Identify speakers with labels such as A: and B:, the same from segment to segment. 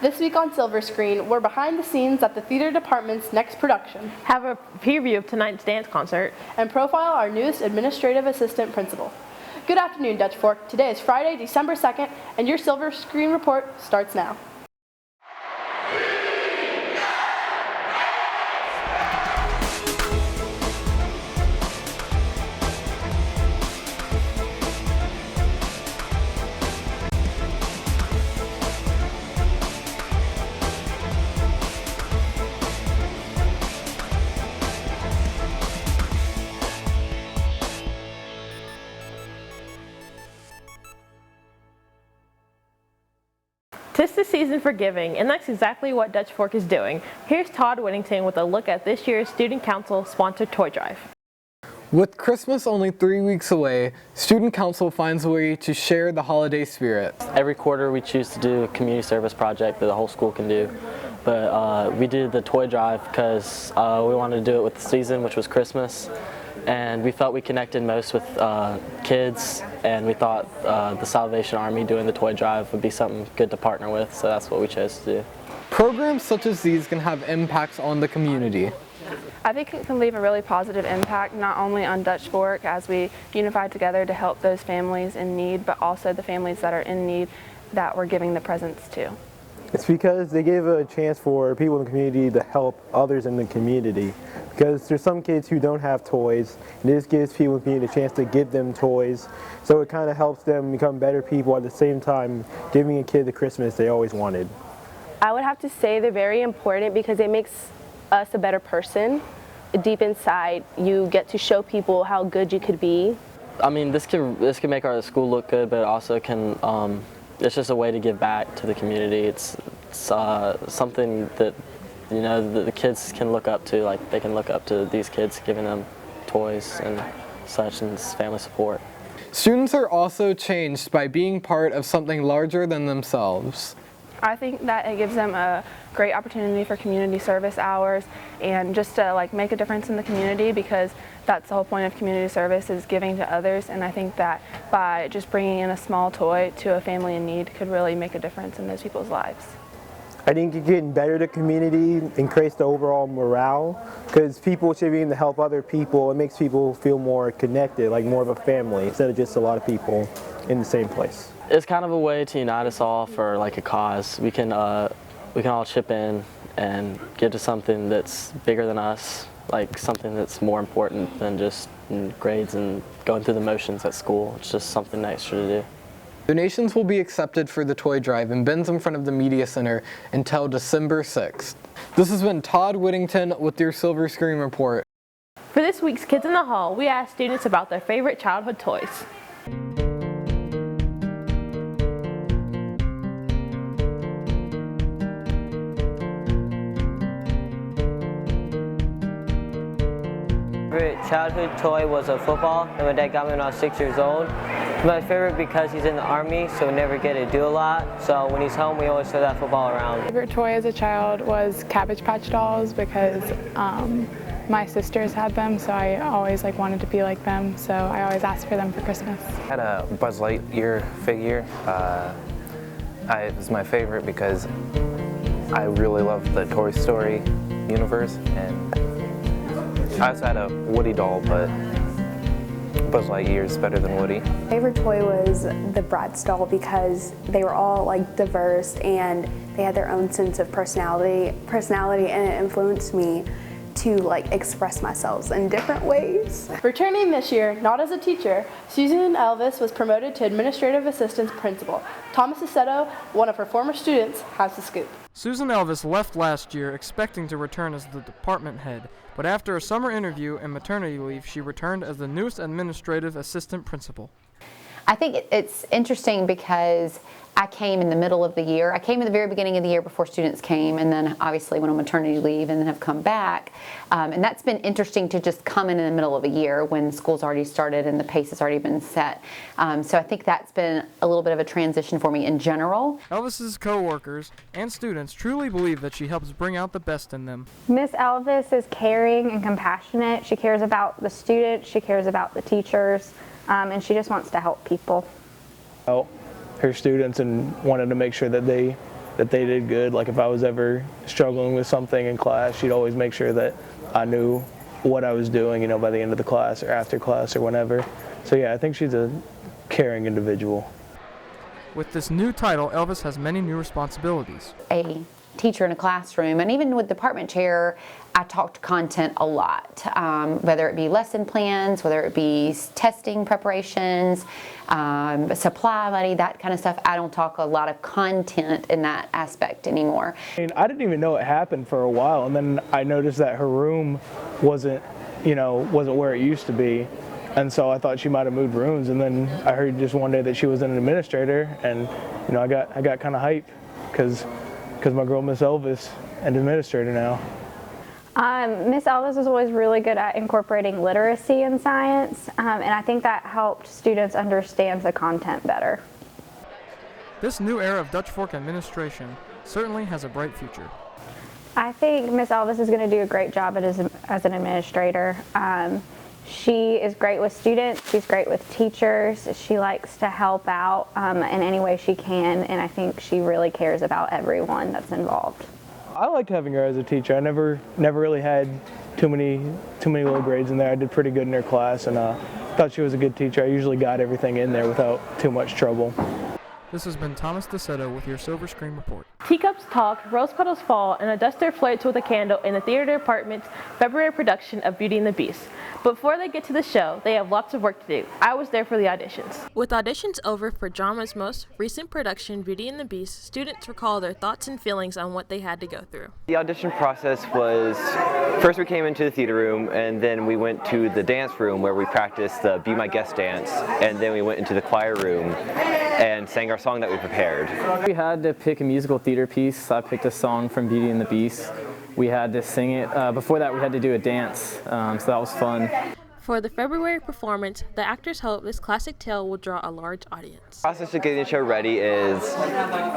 A: This week on Silver Screen, we're behind the scenes at the theater department's next production,
B: have a preview of tonight's dance concert,
A: and profile our newest administrative assistant principal. Good afternoon, Dutch Fork. Today is Friday, December 2nd, and your Silver Screen report starts now.
B: Tis the season for giving, and that's exactly what Dutch Fork is doing. Here's Todd Whittington with a look at this year's Student Council sponsored toy drive.
C: With Christmas only 3 weeks away, Student Council finds a way to share the holiday spirit.
D: Every quarter we choose to do a community service project that the whole school can do. But we did the toy drive because we wanted to do it with the season, which was Christmas. And we felt we connected most with kids, and we thought the Salvation Army doing the toy drive would be something good to partner with, so that's what we chose to do.
C: Programs such as these can have impacts on the community.
E: I think it can leave a really positive impact not only on Dutch Fork as we unify together to help those families in need, but also the families that are in need that we're giving the presents to.
F: It's because they give a chance for people in the community to help others in the community. Because there's some kids who don't have toys, and this gives people in the community a chance to give them toys. So it kind of helps them become better people at the same time giving a kid the Christmas they always wanted.
G: I would have to say they're very important because it makes us a better person. Deep inside, you get to show people how good you could be.
D: I mean, this can make our school look good, but it also can, it's just a way to give back to the community. It's something that, you know, the kids can look up to, like they can look up to these kids giving them toys and such, and family support.
C: Students are also changed by being part of something larger than themselves.
E: I think that it gives them a great opportunity for community service hours and just to make a difference in the community, because that's the whole point of community service, is giving to others. And I think that by just bringing in a small toy to a family in need could really make a difference in those people's lives.
F: I think it can better the community, increase the overall morale, because people should be able to help other people. It makes people feel more connected, like more of a family, instead of just a lot of people in the same place.
D: It's kind of a way to unite us all for like a cause. We can all chip in and get to something that's bigger than us, like something that's more important than just grades and going through the motions at school. It's just something extra to do.
C: Donations will be accepted for the toy drive in bins in front of the Media Center until December 6th. This has been Todd Whittington with your Silver Screen Report.
B: For this week's Kids in the Hall, we asked students about their favorite childhood toys.
H: My favorite childhood toy was a football, and my dad got me when I was 6 years old. It's my favorite because he's in the Army, so we never get to do a lot. So when he's home, we always throw that football around.
I: My favorite toy as a child was Cabbage Patch dolls because my sisters had them, so I always wanted to be like them. So I always asked for them for Christmas.
J: I had a Buzz Lightyear figure. It was my favorite because I really love the Toy Story universe, and I also had a Woody doll, but Buzz Lightyear is better than Woody.
K: My favorite toy was the Bratz doll because they were all diverse and they had their own sense of personality, and it influenced me to express myself in different ways.
A: Returning this year, not as a teacher, Susan Elvis was promoted to administrative assistant principal. Thomas Aceto, one of her former students, has the scoop.
L: Susan Elvis left last year expecting to return as the department head, but after a summer interview and maternity leave, she returned as the newest administrative assistant principal.
M: I think it's interesting because I came in the middle of the year. I came in the very beginning of the year before students came, and then obviously went on maternity leave and then have come back. And that's been interesting to just come in the middle of a year when school's already started and the pace has already been set. So I think that's been a little bit of a transition for me in general.
L: Elvis's co-workers and students truly believe that she helps bring out the best in them.
N: Miss Elvis is caring and compassionate. She cares about the students, she cares about the teachers, and she just wants to help people.
O: Her students and wanted to make sure that they
F: that they did good. Like if I was ever struggling with something in class, she'd always make sure that I knew what I was doing, by the end of the class or after class or whenever. So yeah, I think she's a caring individual.
L: With this new title, Elvis has many new responsibilities.
M: A teacher in a classroom, and even with department chair, I talked content a lot, whether it be lesson plans, whether it be testing preparations, supply money, that kind of stuff. I don't talk a lot of content in that aspect anymore.
F: I didn't even know it happened for a while, and then I noticed that her room wasn't where it used to be. And so I thought she might have moved rooms, and then I heard just one day that she was an administrator, and I got kind of hyped because my girl Miss Elvis, an administrator now.
N: Miss Elvis was always really good at incorporating literacy in science, and I think that helped students understand the content better.
L: This new era of Dutch Fork administration certainly has a bright future.
N: I think Miss Elvis is going to do a great job as an administrator. She is great with students, she's great with teachers, she likes to help out in any way she can, and I think she really cares about everyone that's involved.
F: I liked having her as a teacher. I never really had too many low grades in there. I did pretty good in her class, and thought she was a good teacher. I usually got everything in there without too much trouble.
L: This has been Thomas DeSoto with your Silver Screen Report.
B: Teacups talk, rose petals fall, and a duster flirts with a candle in the theater department's February production of Beauty and the Beast. Before they get to the show, they have lots of work to do. I was there for the auditions. With auditions over for drama's most recent production, Beauty and the Beast, students recall their thoughts and feelings on what they had to go through.
O: The audition process was, first we came into the theater room, and then we went to the dance room where we practiced the Be My Guest dance, and then we went into the choir room and sang our song that we prepared.
P: We had to pick a musical theater piece. I picked a song from Beauty and the Beast. We had to sing it. Before that, we had to do a dance, so that was fun.
B: For the February performance, the actors hope this classic tale will draw a large audience.
O: The process of getting the show ready is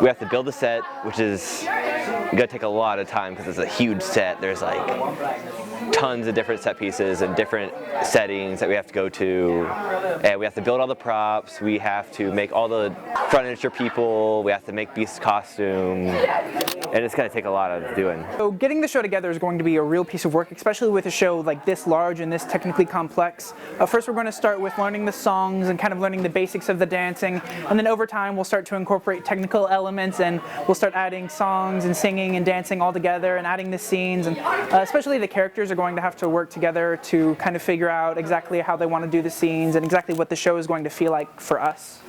O: we have to build a set, which is going to take a lot of time because it's a huge set. There's like tons of different set pieces and different settings that we have to go to, and we have to build all the props. We have to make all the furniture people. We have to make Beast's costume, and it's going to take a lot of doing.
Q: So getting the show together is going to be a real piece of work, especially with a show like this large and this technically complex. First we're going to start with learning the songs and kind of learning the basics of the dancing, and then over time we'll start to incorporate technical elements, and we'll start adding songs and singing and dancing all together and adding the scenes, and especially the characters are going to have to work together to kind of figure out exactly how they want to do the scenes and exactly what the show is going to feel like for us.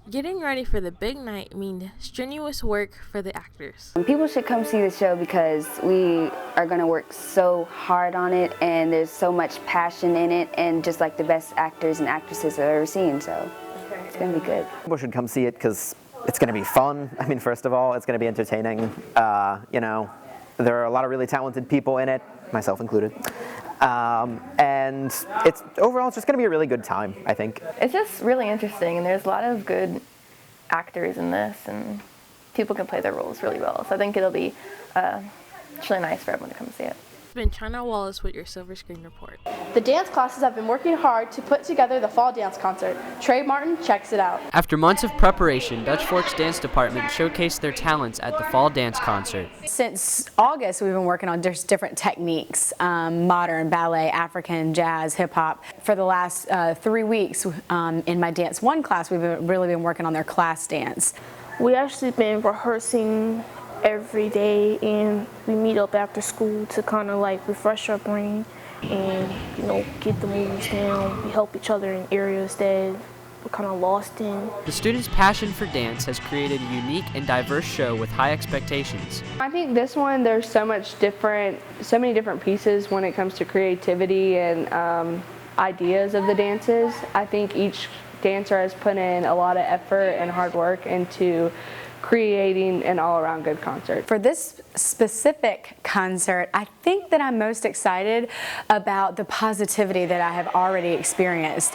B: Getting ready for the big night means strenuous work for the actors.
R: People should come see the show because we are going to work so hard on it, and there's so much passion in it, and just like the best actors and actresses I've ever seen, so it's going to be good.
S: People should come see it because it's going to be fun. I mean, first of all, it's going to be entertaining. There are a lot of really talented people in it, myself included. And overall, it's just going to be a really good time, I think.
T: It's just really interesting, and there's a lot of good actors in this, and people can play their roles really well. So I think it'll be it's really nice for everyone to come see it.
B: It's been China Wallace with your Silver Screen Report.
A: The dance classes have been working hard to put together the fall dance concert. Trey Martin checks it out.
U: After months of preparation, Dutch Fork's dance department showcased their talents at the fall dance concert.
V: Since August, we've been working on just different techniques, modern, ballet, African, jazz, hip hop. For the last 3 weeks in my Dance 1 class, we've really been working on their class dance.
W: We actually been rehearsing every day, and we meet up after school to kind of like refresh our brain and get the moves down. We help each other in areas that we're kind of lost in.
U: The students' passion for dance has created a unique and diverse show with high expectations.
X: I think this one, there's so many different pieces when it comes to creativity and ideas of the dances. I think each dancer has put in a lot of effort and hard work into creating an all-around good concert.
V: For this specific concert, I think that I'm most excited about the positivity that I have already experienced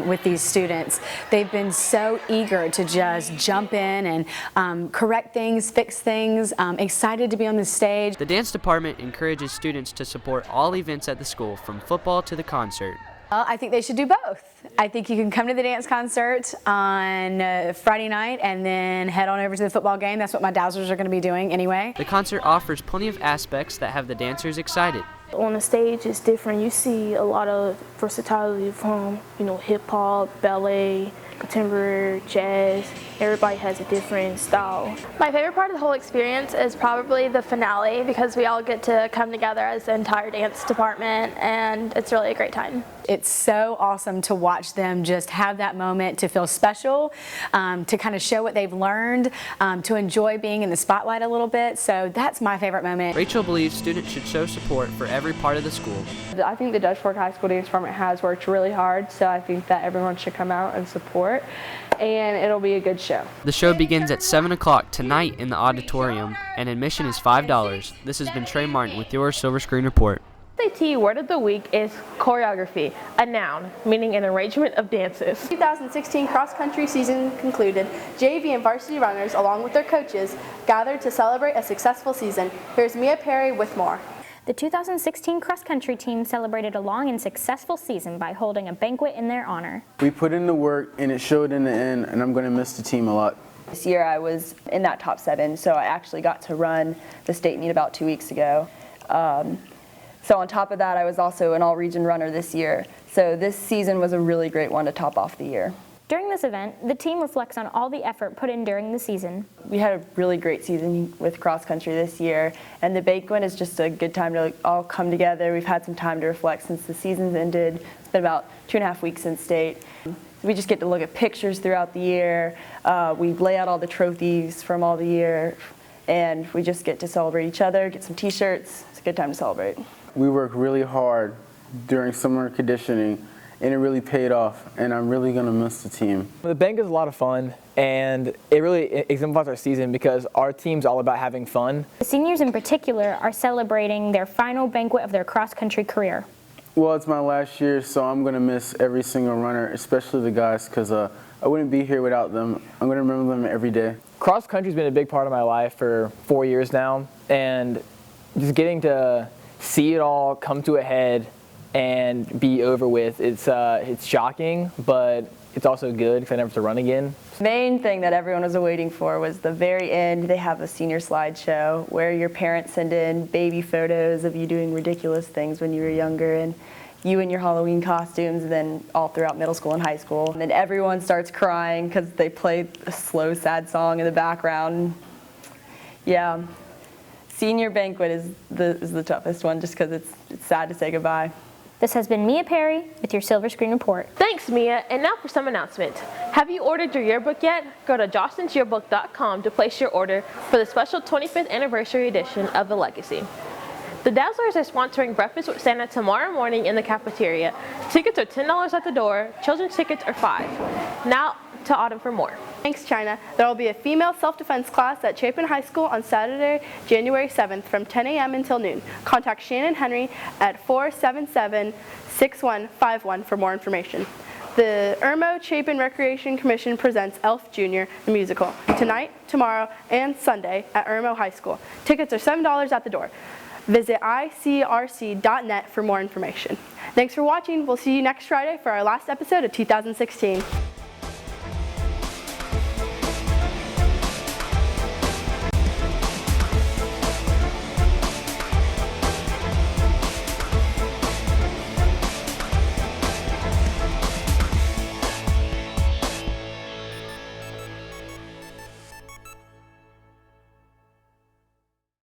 V: with these students. They've been so eager to just jump in and correct things, fix things, excited to be on the stage.
U: The dance department encourages students to support all events at the school, from football to the concert.
V: Well, I think they should do both. I think you can come to the dance concert on Friday night and then head on over to the football game. That's what my Dowsers are going to be doing anyway.
U: The concert offers plenty of aspects that have the dancers excited.
W: On the stage, it's different. You see a lot of versatility from, hip hop, ballet, contemporary, jazz. Everybody has a different style.
C: My favorite part of the whole experience is probably the finale because we all get to come together as the entire dance department and it's really a great time.
V: It's so awesome to watch them just have that moment to feel special, to kind of show what they've learned, to enjoy being in the spotlight a little bit. So that's my favorite moment.
U: Rachel believes students should show support for every part of the school.
X: I think the Dutch Fork High School Dance Department has worked really hard, so I think that everyone should come out and support, and it'll be a good show.
U: The show begins at 7 o'clock tonight in the auditorium, and admission is $5. This has been Trey Martin with your Silver Screen Report.
B: SAT word of the week is choreography, a noun meaning an arrangement of dances.
A: 2016 cross-country season concluded. JV and varsity runners, along with their coaches, gathered to celebrate a successful season. Here's Mia Perry with more.
D: The 2016 cross-country team celebrated a long and successful season by holding a banquet in their honor.
E: We put in the work and it showed in the end, and I'm going to miss the team a lot.
G: This year I was in that top 7, so I actually got to run the state meet about 2 weeks ago. So on top of that, I was also an all-region runner this year. So this season was a really great one to top off the year.
D: During this event, the team reflects on all the effort put in during the season.
G: We had a really great season with cross country this year, and the banquet is just a good time to all come together. We've had some time to reflect since the season's ended. It's been about 2.5 weeks since state. We just get to look at pictures throughout the year. We lay out all the trophies from all the year, and we just get to celebrate each other, get some t-shirts. It's a good time to celebrate.
E: We worked really hard during summer conditioning, and it really paid off, and I'm really going to miss the team.
Y: The banquet is a lot of fun, and it really exemplifies our season because our team's all about having fun.
D: The seniors in particular are celebrating their final banquet of their cross-country career.
E: Well, it's my last year, so I'm going to miss every single runner, especially the guys, because I wouldn't be here without them. I'm going to remember them every day.
P: Cross country's been a big part of my life for 4 years now, and just getting to see it all come to a head and be over with, it's shocking, but it's also good because I never have to run again.
G: The main thing that everyone was waiting for was the very end. They have a senior slideshow where your parents send in baby photos of you doing ridiculous things when you were younger, and you in your Halloween costumes, and then all throughout middle school and high school. And then everyone starts crying because they play a slow, sad song in the background. Yeah. Senior banquet is the toughest one just because it's sad to say goodbye.
D: This has been Mia Perry with your Silver Screen Report.
B: Thanks, Mia. And now for some announcements. Have you ordered your yearbook yet? Go to jostensyearbook.com to place your order for the special 25th anniversary edition of The Legacy. The Dazzlers are sponsoring Breakfast with Santa tomorrow morning in the cafeteria. Tickets are $10 at the door. Children's tickets are $5. Now to Autumn for more.
A: Thanks, China. There will be a female self-defense class at Chapin High School on Saturday, January 7th from 10 a.m. until noon. Contact Shannon Henry at 477-6151 for more information. The Irmo Chapin Recreation Commission presents Elf Jr., the musical, tonight, tomorrow, and Sunday at Irmo High School. Tickets are $7 at the door. Visit icrc.net for more information. Thanks for watching. We'll see you next Friday for our last episode of 2016.